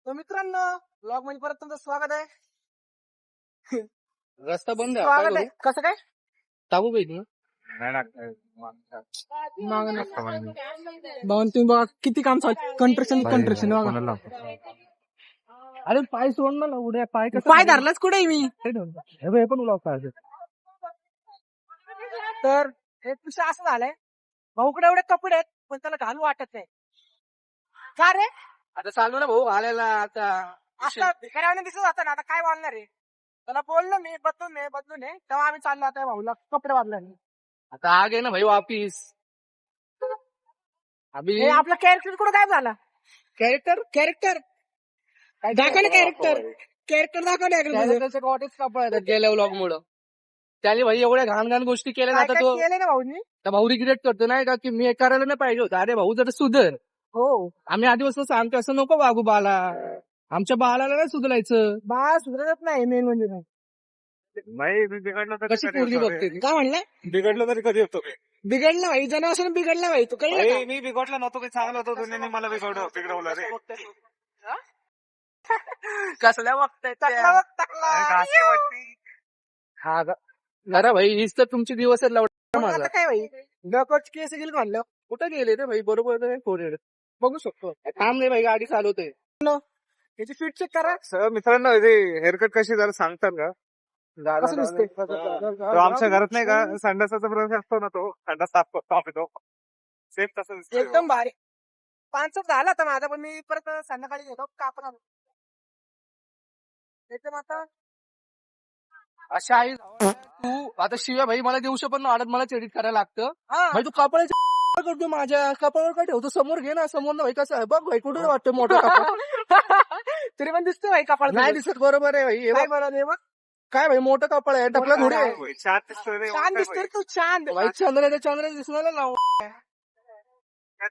तर मित्रांनो ब्लॉग मध्ये परत तुमचं स्वागत आहे. रस्ता बंद आहे स्वागत काय आहे. कसं काय टाकू पाहिजे भाऊन तुम्ही बघा किती काम चालू कंस्ट्रक्शन बघा. अरे पाय सोड ना उड्या पाय कसं पाय धरलाच कुठे मी. हे पण उलाव पाहिजे. तर एक विषय असं झालाय, भाऊकडे एवढे कपडे आहेत पण त्याला घालू वाटत नाही. का रे? आता चालू ना भाऊ घालायला आता असं भिकाऱ्याने दिसत होता ना, आता काय बोलणार आहे. त्याला बोललो मी बदलून ये तेव्हा आम्ही चाललो आता भाऊला कपडे बदलायला. आता आग आहे ना भाई वापिस अभी हे आपला कॅरेक्टर कुठं काय झाला. कॅरेक्टर दाखव ना कॅरेक्टर दाखव ना. कॉटेज कापड गेल्या व्लॉग मुळे त्याने भाई एवढ्या घाण घाण गोष्टी केल्या काय जातात काय तो केलंय ना भाऊनी. तर भाऊ रिग्रेट करतो नाही का की मी हे करायला नाही पाहिजे होतं. अरे भाऊ जर सुधर हो आम्ही आधीपासून सांगतो असं नको वागू बाला आमच्या बाळाला नाही सुधरायचं. बा सुधरत नाही मेन म्हणजे नाही. नाही मी बिघडलो तर कशी पोरगी बघते ती? काय म्हणलं बिघडलो तरी कधी होतो बिघडला भाई जण असून बिघडला भाई तू कळलं का? मी बिघडलो नव्हतो काही चांगलं होतं दुनियाने मला बिघडवलं रे कसल्या बघताय टाकला बघ, टाकला. हा जरा भाई हीच तर तुमचे दिवस आहेत लवडा मग माझा. आता काय भाई डोक्याची केस गेली म्हणलं कुठं गेले रे भाई बरोबर फोन बघू शकतो. काम नाही भाई गाडी चालवतोय. याची फिट चेक करा सर मित्रांनो हेअरकट कशी जरा सांगतात का कसं दिसते. तो आमच्या घरात नाही का संडासाचा प्रवेश असतो ना तो संडास साफ करतो आम्ही तो सेफ तसं दिसतोय. एकदम भारी. 5 झाला आता माझा पण मी परत संध्याकाळी घेतो कापण आणून. एकदम आता अशा आई तू आता शिव्या भाई मला दिवस पण वाढत मला एडिट करायला लागतं. हा भाई तू कपाळाच्या करतो माझ्या कपाळावर काय ठेवतो समोर घे ना समोर ना भाई कसं आहे बघ भाई कुठे वाटतं मोठं कपाळ तरी पण दिसतोय भाई कपाळ नाही दिसत बरोबर आहे भाई हे काय बघ. बरं नाही बघ काय भाई मोठं कपाळ आहे टपला थोडी आहे. होय, छान दिसतोय रे छान दिसतोय तू छान. भाई चंद्र दिसणार ना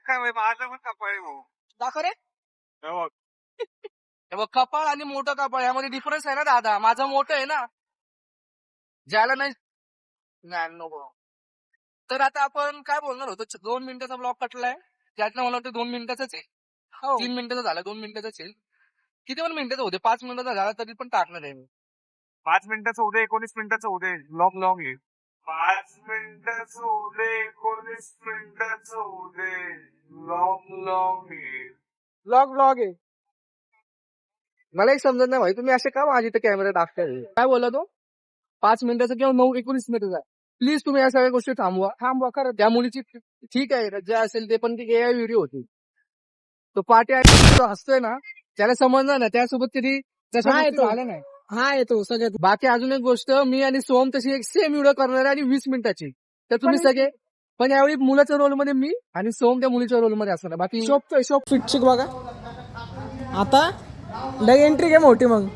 काय होय, माझं पण कपाळ आहे भाऊ दाखव रे. हे बघ. हे बघ कपाळ आणि मोठं कपाळ यामध्ये डिफरन्स आहे ना दादा. माझं मोठं आहे ना ज्याला नाही नको. तर आता आपण काय बोलणार होतो 2 मिनिटाचा ब्लॉग कटलाय त्यातनं मला वाटतं 2 मिनिटाचाच आहे. हो 3 मिनिटाचा झाला 2 मिनिटाचाच आहे. किती पण मिनिटाचा होते 5 मिनिटाचा झाला तरी पण टाकणार आहे मी. 5 मिनिटाचं उद्या 19 मिनिटाचं उद्या लॉंग आहे 5 मिनिटाचं उद्या 19 मिनिटाचं उद्या लॉंग आहे ब्लॉग आहे. मला एक समजत नाही भाई तुम्ही असे का माझी इथे कॅमेरा टाकताय. काय बोला तो 5 मिनिटाचा किंवा 19 मिनिटाचा प्लीज तुम्ही या सगळ्या गोष्टी थांबवा खरं. त्या मुलीची ठीक आहे जे असेल ते पण ती एआय व्हिडिओ होती. तो पार्टी हसतोय ना त्याला समजणार ना त्यासोबत तरी तसं हा, येतो. झालं नाही. हा येतो सगळ्यात. बाकी अजून एक गोष्ट मी आणि सोम तशी एक सेम व्हिडिओ करणार आहे आणि 20 मिनिटाची तर तुम्ही सगळे पण यावेळी मुलाच्या रोल मध्ये मी आणि सोम त्या मुलीच्या रोल मध्ये असणार. बाकी शॉप फिट चेक बघा. आता लग एंट्री घे मोठी मग.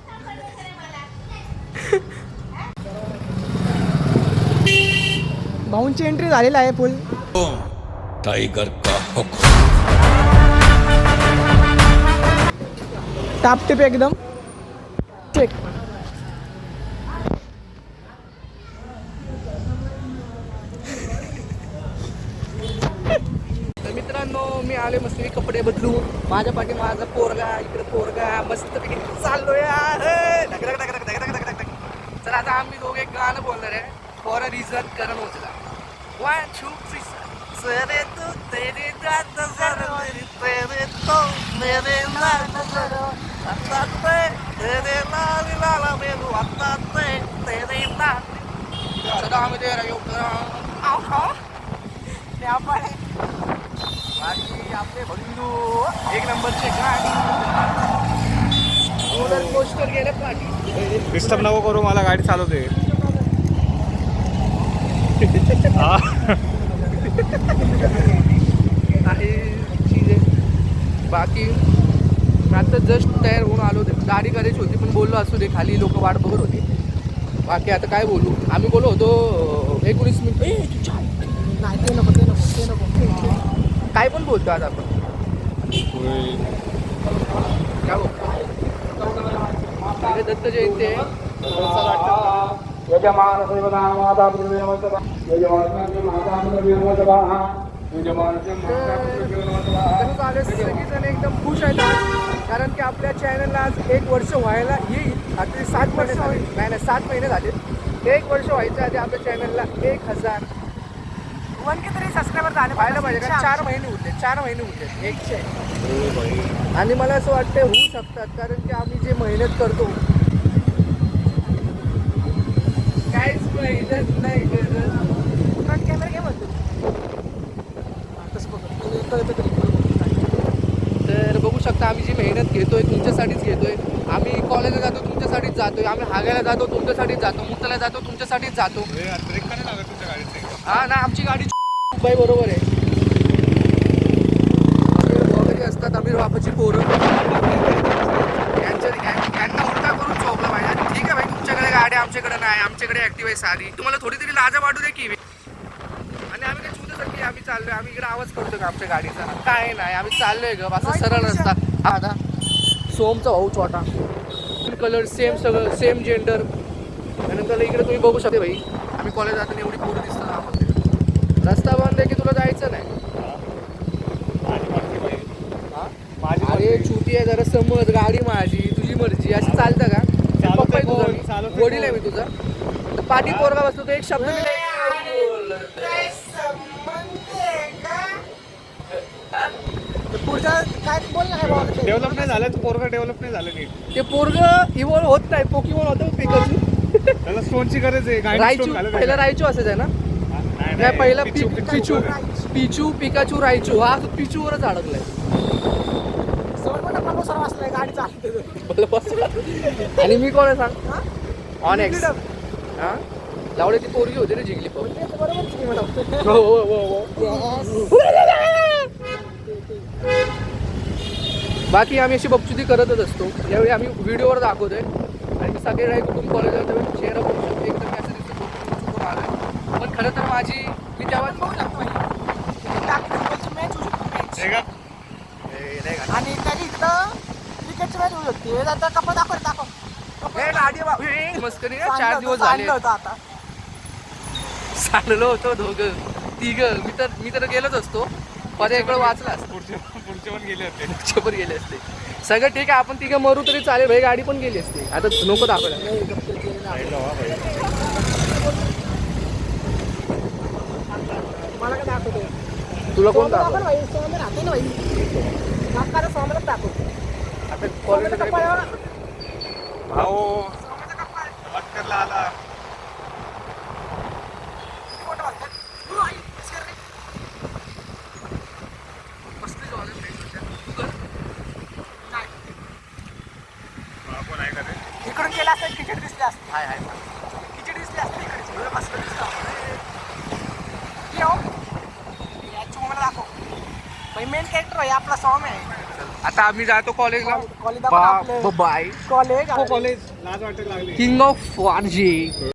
भाऊंची एंट्री झालेली आहे फुल. टाइगर का हुक्म. टापटिप एकदम चेक. तर मित्रांनो मी आले मस्त कपडे बदलू माझ्या पाठी माझा पोरगा इकडे पोरगा मस्त चाललोय. तर आता आम्ही दोघे एक गाणं बोलणार आहे फॉर अ रिझन करण उचला 1 2 3 सरे तू तेरे जात जरवरी तेरे तो मेरे लाल जरो आता तेरे लाल लाल मेरू आता तेरे लाल सदा आम्ही तेरा योग बाकी आपले बंधू एक नंबरचे गाडी रोलर कोस्टर गेले पाठी. डिस्टर्ब नको करू मला गाडी चालवते आहे चीज आहे. बाकी आता जस्ट तयार होऊन आलो होते गाडी करायची होती पण बोललो असू दे खाली लोक वाट बघत होती. बाकी आता काय बोलू आम्ही बोललो होतो 19 मिनिट नाही ते नको. काय पण बोलतो आज आपण काय बोलतो दत्त जयंती आहे. सगळेजण एकदम खुश आहेत. कारण की आपल्या चॅनलला आज 1 वर्ष व्हायला येईल. आता 7 महिने झाले. नाही 7 महिने झाले. 1 वर्ष व्हायच्या आधी आपल्या चॅनलला 1000 किती सबस्क्रायबर झाले व्हायला पाहिजे. कारण 4 महिने उरले. 4 महिने उरले 100. आणि मला असं वाटतं होऊ शकतात, कारण की आम्ही जे मेहनत करतो काहीच मेहनत नाही करत. फ्रंट कॅमेरा घे म्हणतो तर बघू शकता आम्ही जी मेहनत घेतोय तुमच्यासाठीच घेतोय. आम्ही कॉलेजला जातो तुमच्यासाठीच जातोय. आम्ही हागायला जातो तुमच्यासाठीच जातो. मुताला जातो तुमच्यासाठीच जातो. ब्रेक का नाही लागत तुमच्या गाडीचे? हा ना, आमची गाडी बाई बरोबर आहे. वगैरे असतात आम्ही बापाची पोरं यांना उलटा करून चोपलं पाहिजे. आणि ठीक आहे भाई, तुमच्याकडे गाडी आमच्याकडे नाही. आमच्याकडे ऍक्टिव्ह आहे साधी. तुम्हाला थोडी तरी लाजा वाटू दे की. आणि आम्ही काय चुकण्यासाठी आम्ही चाललोय. आम्ही इकडे आवाज करतो का आमच्या गाडीचा? काय नाही, आम्ही चाललोय ग असं सरळ रस्ता. हा आता सोमचा भाऊ छोटा कलर सेम, सगळं सेम जेंडर. त्यानंतर इकडे तुम्ही बघू शकता भाई, आम्ही कॉलेज जाताना एवढी पोरं दिसतात आम्हाला. रस्ता बंद आहे की तुला जायचं नाही? अरे चुती आहे, जरा समज. गाडी माझी, तुझी मर्जी, अशी चालतं का? पप्पा आहे तुझा, मी वडील आहे मी तुझा. तर पाठी पोरगा बसतो तो एक शब्द मी नाही बोलत. पुढचा काय बोल ना काय बोल. डेव्हलप नाही झालं, तू पोरगा डेव्हलप नाही झालं नीट. ते पोरग इव्हॉल्व होत नाही. पोकीमॉन होतं पिकाचू. त्याला स्टोनची गरज आहे. गाडी रायचू स्टोन घालत पहिला रायचू असायचं आहे ना? नाही पहिला पिचू पिचू पिकाचू रायचू. हा पिचूवरच अडकलाय. सर वाचलाय गाडी चालते. आणि मी कोण आहे सांग? ऑनेक्स. हा लावले ती पोरगी होती रे जिंकली पण. बरोबर हो हो हो. बाकी आम्ही अशी बपचुती करतच असतो. यावेळी आम्ही व्हिडिओवर दाखवतोय. आणि मी सगळे राही कुठून कॉलेजला जातो चेहरा बघू शकतो. एकदम असं दिसतं चुकून आलोय. पण खरं तर माझी मी तेव्हा बघू शकतो मॅच होऊ शकतो मॅच. आहे का? आणि तरी इकडं क्रिकेटची मॅच होऊ शकते. आता कपडा दाखव. गाडी मस्करी ना. 4 दिवस झाले होतं आता. चाललो होतो दोघं तिघं. मी तर गेलोच असतो. पर्यायकडे वाचला असतो. पुढचे पण गेले होते. पुढचे पण गेले असते. सगळं ठीक आहे, आपण तिघं मरू तरी चालेल भाई. गाडी पण गेली असते. आता नको दाखवायला. मला काय दाखवतो तुला कोण दाखव? भाई सोमर राहते ना भाई. नाकाला सोमरच दाखवतो. आता कॉलेजला भाऊ अटकरला आला. कोण आहे का ते? इकडून गेला असता क्रिकेट दिसले असते. हाय हाय. खिचडी दिसली असते इकडे. मस्त दिसलं. मला दाखव. मेन कॅरेक्टर आहे आपला सॉम आहे. आता आम्ही जातो कॉलेजला. College bye. कॉलेज कॉलेज लाज वाटायला लागली. King of 4G.